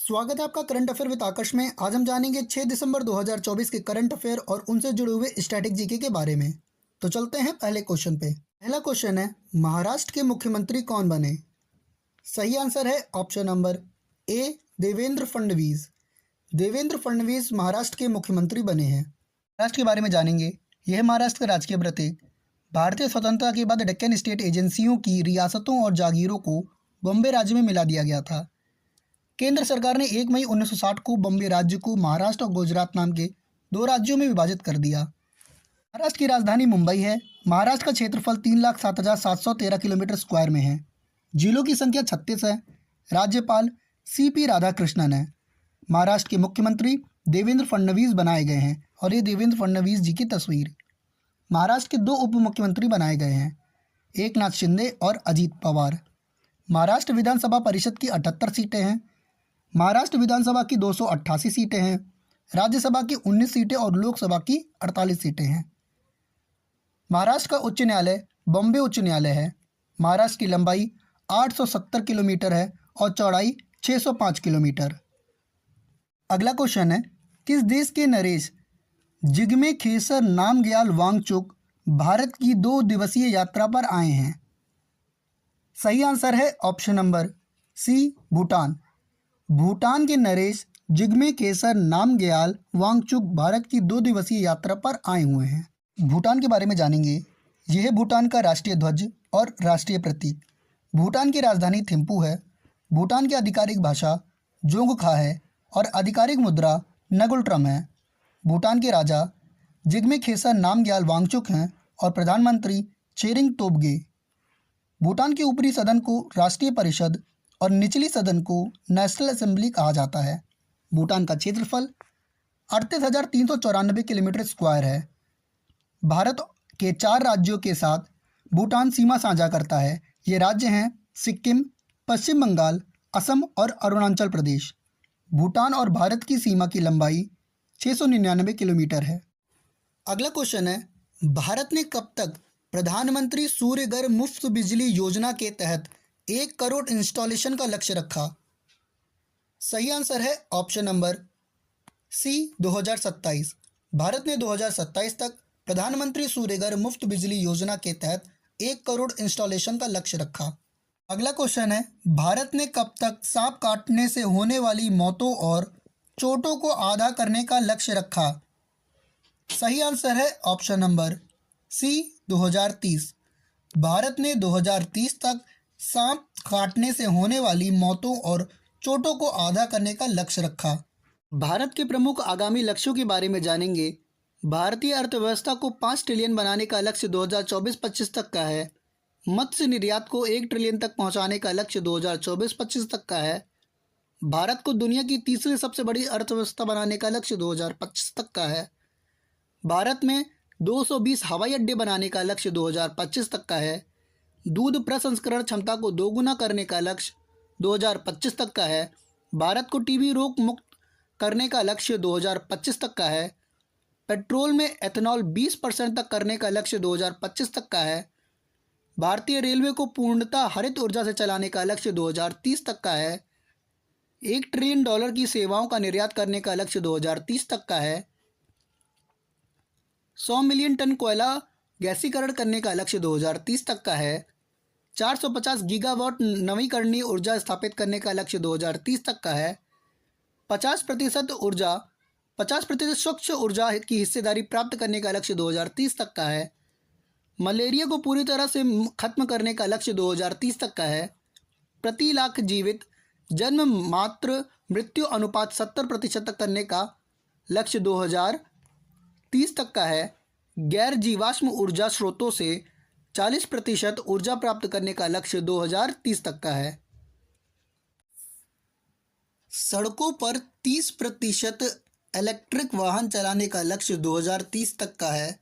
स्वागत है आपका करंट अफेयर विद आकाश में। आज हम जानेंगे 6 दिसंबर 2024 के करंट अफेयर और उनसे जुड़े हुए स्टैटिक जीके के बारे में। तो चलते हैं पहले क्वेश्चन पे। पहला क्वेश्चन है, महाराष्ट्र के मुख्यमंत्री कौन बने? सही आंसर है option number A, Devendra Fadnavis. Devendra Fadnavis Maharashtra के मुख्यमंत्री बने हैं। महाराष्ट्र के बारे में जानेंगे। यह महाराष्ट्र का राजकीय प्रतीक भारतीय स्वतंत्रता के बाद डेक्कन स्टेट एजेंसियों की रियासतों और जागीरों को बॉम्बे राज्य में मिला दिया गया था। केंद्र सरकार ने 1 मई 1960 को बॉम्बे राज्य को महाराष्ट्र और गुजरात नाम के दो राज्यों में विभाजित कर दिया। महाराष्ट्र की राजधानी मुंबई है। महाराष्ट्र का क्षेत्रफल 3,07,713 किलोमीटर स्क्वायर में है। जिलों की संख्या 36 है। राज्यपाल CP राधाकृष्णन है। महाराष्ट्र के मुख्यमंत्री देवेंद्र फडणवीस बनाए गए हैं और ये देवेंद्र फडणवीस जी की तस्वीर। महाराष्ट्र के 2 उप मुख्यमंत्री बनाए गए हैं, एकनाथ शिंदे और अजीत पवार। महाराष्ट्र विधानसभा परिषद की 78 सीटें हैं। महाराष्ट्र विधानसभा की 288 सीटें हैं। राज्यसभा की 19 सीटें और लोकसभा की 48 सीटें हैं। महाराष्ट्र का उच्च न्यायालय बॉम्बे उच्च न्यायालय है। महाराष्ट्र की लंबाई 870 किलोमीटर है और चौड़ाई 605 किलोमीटर। अगला क्वेश्चन है, किस देश के नरेश जिग्मे खेसर नामग्याल वांगचुक भारत की 2 दिवसीय यात्रा पर आए हैं? सही आंसर है option number C, Bhutan. Bhutan के नरेश जिग्मे खेसर नामग्याल वांगचुक भारत की 2 दिवसीय यात्रा पर आए हुए हैं। भूटान के बारे में जानेंगे। यह भूटान का राष्ट्रीय ध्वज और राष्ट्रीय प्रतीक। भूटान की राजधानी थिम्पू है। भूटान की आधिकारिक भाषा जोंगखा है और आधिकारिक मुद्रा नगुल-ट्रम है। भूटान के राजा जिग्मे खेसर नामग्याल वांगचुक हैं और प्रधानमंत्री त्शेरिंग तोब्गे। भूटान के ऊपरी सदन को राष्ट्रीय परिषद और निचली सदन को नेशनल असेंबली कहा जाता है। भूटान का क्षेत्रफल 38,394 किलोमीटर स्क्वायर है। भारत के 4 राज्यों के साथ भूटान सीमा साझा करता है। ये राज्य हैं सिक्किम, पश्चिम बंगाल, असम और अरुणाचल प्रदेश। भूटान और भारत की सीमा की लंबाई 699 किलोमीटर है। अगला क्वेश्चन है, भारत ने कब तक प्रधानमंत्री सूर्य घर मुफ्त बिजली योजना के तहत 1 करोड़ इंस्टॉलेशन का लक्ष्य रखा? सही आंसर है ऑप्शन नंबर सी, 2027। भारत ने 2027 तक प्रधानमंत्री सूर्य घर मुफ्त बिजली योजना के तहत 1 करोड़ इंस्टॉलेशन का लक्ष्य रखा। अगला क्वेश्चन है, भारत ने कब तक सांप काटने से होने वाली मौतों और चोटों को आधा करने का लक्ष्य रखा? सही आंसर है ऑप्शन नंबर सी, 2030। भारत ने 2030 तक सांप काटने से होने वाली मौतों और चोटों को आधा करने का लक्ष्य रखा। भारत के प्रमुख आगामी लक्ष्यों के बारे में जानेंगे। भारतीय अर्थव्यवस्था को 5 ट्रिलियन बनाने का लक्ष्य 2024-25 तक का है। मत्स्य निर्यात को 1 ट्रिलियन तक पहुंचाने का लक्ष्य 2024-25 तक का है। भारत को दुनिया की तीसरी सबसे बड़ी अर्थव्यवस्था बनाने का लक्ष्य 2025 तक का है। भारत में 220 हवाई अड्डे बनाने का लक्ष्य 2025 तक का है। दूध प्रसंस्करण क्षमता को दोगुना करने का लक्ष्य 2025 तक का है। भारत को टीबी रोग मुक्त करने का लक्ष्य 2025 तक का है। पेट्रोल में एथेनॉल 20% तक करने का लक्ष्य 2025 तक का है। भारतीय रेलवे को पूर्णतः हरित ऊर्जा से चलाने का लक्ष्य 2030 तक का है। $1 ट्रिलियन की सेवाओं का निर्यात करने का लक्ष्य 2030 तक का है। 100 मिलियन टन कोयला गैसीकरण करने का लक्ष्य 2030 तक का है। 450 गीगावाट नवीकरणीय ऊर्जा स्थापित करने का लक्ष्य 2030 तक का है। 50% स्वच्छ ऊर्जा की हिस्सेदारी प्राप्त करने का लक्ष्य 2030 तक का है। मलेरिया को पूरी तरह से खत्म करने का लक्ष्य 2030 तक का है। प्रति लाख जीवित जन्म मात्र मृत्यु अनुपात 70% तक करने का लक्ष्य 2030 तक का है। गैर जीवाश्म ऊर्जा स्रोतों से 40% ऊर्जा प्राप्त करने का लक्ष्य 2030 तक का है। सड़कों पर 30% इलेक्ट्रिक वाहन चलाने का लक्ष्य 2030 तक का है।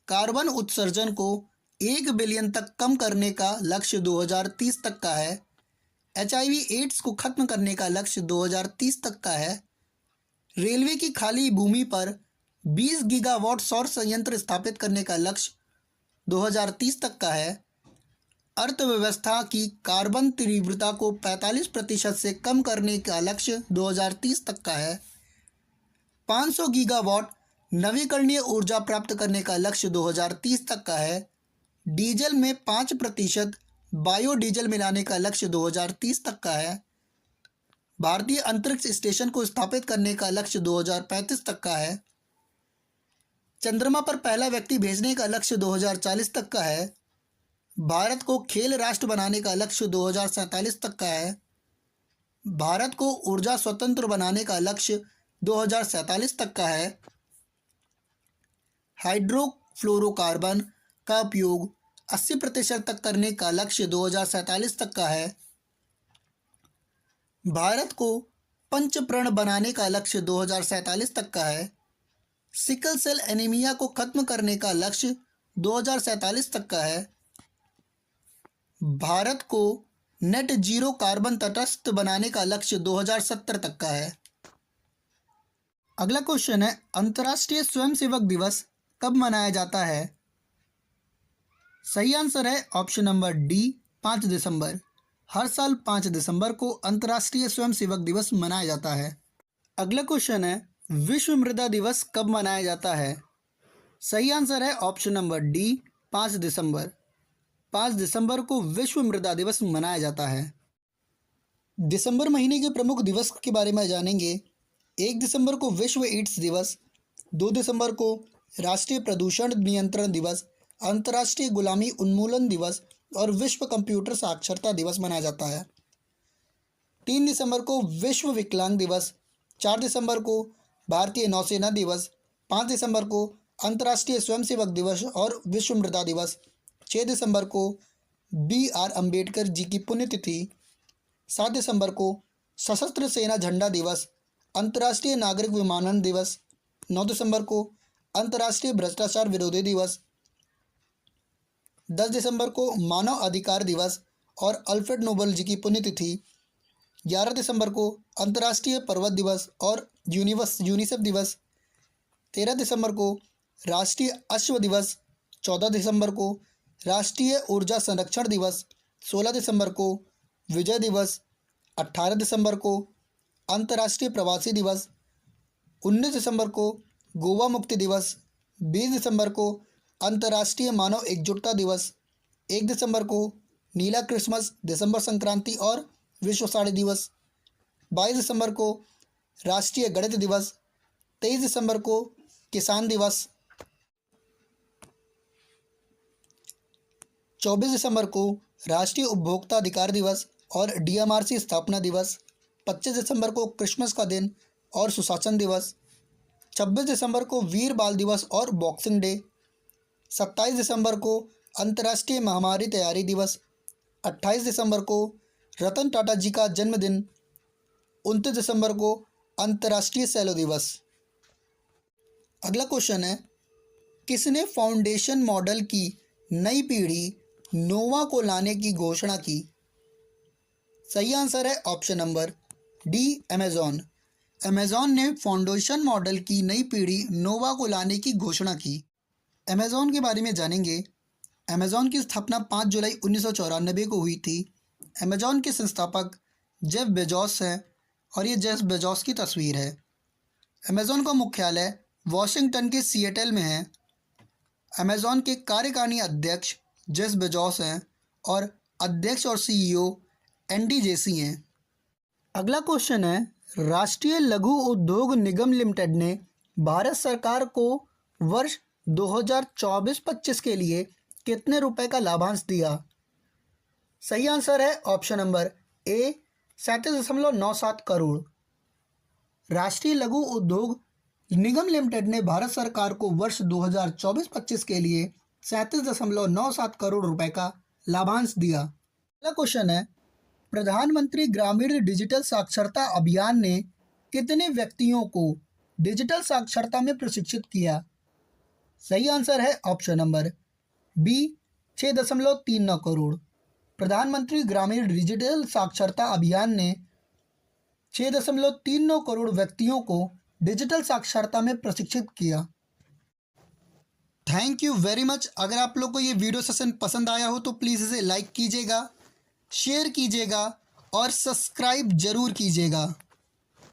कार्बन उत्सर्जन को 1 बिलियन तक कम करने का लक्ष्य 2030 तक का है। HIV एड्स को खत्म करने का लक्ष्य 2030 तक का है। रेलवे की खाली भूमि पर 20 गीगावाट सौर संयंत्र स्थापित करने का लक्ष्य 2030 तक का है। अर्थव्यवस्था की कार्बन तीव्रता को 45% से कम करने का लक्ष्य 2030 तक का है। 500 गीगावाट नवीकरणीय ऊर्जा प्राप्त करने का लक्ष्य 2030 तक का है। डीजल में 5% बायोडीजल मिलाने का लक्ष्य 2030 तक का है। भारतीय अंतरिक्ष स्टेशन को स्थापित करने का लक्ष्य 2035 तक का है। चंद्रमा पर पहला व्यक्ति भेजने का लक्ष्य 2040 तक का है। भारत को खेल राष्ट्र बनाने का लक्ष्य 2047 तक का है। भारत को ऊर्जा स्वतंत्र बनाने का लक्ष्य 2047 तक का है। हाइड्रोफ्लोरोकार्बन का उपयोग 80% तक करने का लक्ष्य 2047 तक का है। भारत को पंचप्रण बनाने का लक्ष्य 2047 तक का है। सिकल सेल एनीमिया को खत्म करने का लक्ष्य 2047 तक का है। भारत को नेट जीरो कार्बन तटस्थ बनाने का लक्ष्य 2070 तक का है। अगला क्वेश्चन है, अंतर्राष्ट्रीय स्वयंसेवक दिवस कब मनाया जाता है? सही आंसर है ऑप्शन नंबर डी, 5 दिसंबर। हर साल 5 दिसंबर को अंतर्राष्ट्रीय स्वयंसेवक दिवस मनाया जाता है। अगला क्वेश्चन है, विश्व मृदा दिवस कब मनाया जाता है? सही आंसर है ऑप्शन नंबर डी, 5 दिसंबर। 5 दिसंबर को विश्व मृदा दिवस मनाया जाता है। दिसंबर महीने के प्रमुख दिवस के बारे में जानेंगे। 1 दिसंबर को विश्व एड्स दिवस, 2 दिसंबर को राष्ट्रीय प्रदूषण नियंत्रण दिवस, अंतर्राष्ट्रीय गुलामी उन्मूलन दिवस और विश्व कंप्यूटर साक्षरता दिवस मनाया जाता है। 3 दिसंबर को विश्व विकलांग दिवस, 4 दिसंबर को भारतीय नौसेना दिवस, 5 दिसंबर को अंतर्राष्ट्रीय स्वयंसेवक दिवस और विश्व मृदा दिवस, 6 दिसंबर को BR अम्बेडकर जी की पुण्यतिथि, 7 दिसंबर को सशस्त्र सेना झंडा दिवस, अंतर्राष्ट्रीय नागरिक विमानन दिवस, 9 दिसंबर को अंतर्राष्ट्रीय भ्रष्टाचार विरोधी दिवस, 10 दिसंबर को मानव अधिकार दिवस और अल्फ्रेड नोबेल जी की पुण्यतिथि, 11 दिसंबर को अंतर्राष्ट्रीय पर्वत दिवस और यूनिसेफ दिवस, 13 दिसंबर को राष्ट्रीय अश्व दिवस, 14 दिसंबर को राष्ट्रीय ऊर्जा संरक्षण दिवस, 16 दिसंबर को विजय दिवस, 18 दिसंबर को अंतर्राष्ट्रीय प्रवासी दिवस, 19 दिसंबर को गोवा मुक्ति दिवस, 20 दिसंबर को अंतर्राष्ट्रीय मानव एकजुटता दिवस, 1 दिसंबर को नीला क्रिसमस, दिसंबर संक्रांति और विश्व साड़ी दिवस, 22 दिसंबर को राष्ट्रीय गणित दिवस, 23 दिसंबर को किसान दिवस, 24 दिसंबर को राष्ट्रीय उपभोक्ता अधिकार दिवस और DMRC स्थापना दिवस, 25 दिसंबर को क्रिसमस का दिन और सुशासन दिवस, 26 दिसंबर को वीर बाल दिवस और बॉक्सिंग डे, 27 दिसंबर को अंतर्राष्ट्रीय महामारी तैयारी दिवस, 28 दिसंबर को रतन टाटा जी का जन्मदिन, 29 दिसंबर को अंतर्राष्ट्रीय सेलो दिवस। अगला क्वेश्चन है, किसने फाउंडेशन मॉडल की नई पीढ़ी नोवा को लाने की घोषणा की? सही आंसर है option number D, Amazon. Amazon ने फाउंडेशन मॉडल की नई पीढ़ी नोवा को लाने की घोषणा की। अमेज़ॉन के बारे में जानेंगे। अमेज़ॉन की स्थापना 5 जुलाई 1994 को हुई थी। अमेज़ॉन के संस्थापक जेफ बेजोस हैं और ये जेफ बेजोस की तस्वीर है। अमेज़ॉन का मुख्यालय वॉशिंगटन के सिएटल में है। अमेज़ॉन के कार्यकारिणी अध्यक्ष जेफ बेजोस हैं और अध्यक्ष और CEO एंडी जेसी हैं। अगला क्वेश्चन है, राष्ट्रीय लघु उद्योग निगम लिमिटेड ने भारत सरकार को वर्ष 2024-25 के लिए कितने रुपए का लाभांश दिया? सही आंसर है ऑप्शन नंबर ए, 37.97 करोड़। राष्ट्रीय लघु उद्योग निगम लिमिटेड ने भारत सरकार को वर्ष 2024-25 के लिए 37.97 करोड़ रुपए का लाभांश दिया। अगला क्वेश्चन है, प्रधानमंत्री ग्रामीण डिजिटल साक्षरता अभियान ने कितने व्यक्तियों को डिजिटल साक्षरता में प्रशिक्षित किया? सही आंसर है ऑप्शन नंबर बी, 6.39 करोड़। प्रधानमंत्री ग्रामीण डिजिटल साक्षरता अभियान ने 6.39 करोड़ व्यक्तियों को डिजिटल साक्षरता में प्रशिक्षित किया। Thank you very much. अगर आप लोग को ये वीडियो सेशन पसंद आया हो तो प्लीज़ इसे लाइक कीजिएगा, शेयर कीजिएगा और सब्सक्राइब ज़रूर कीजिएगा।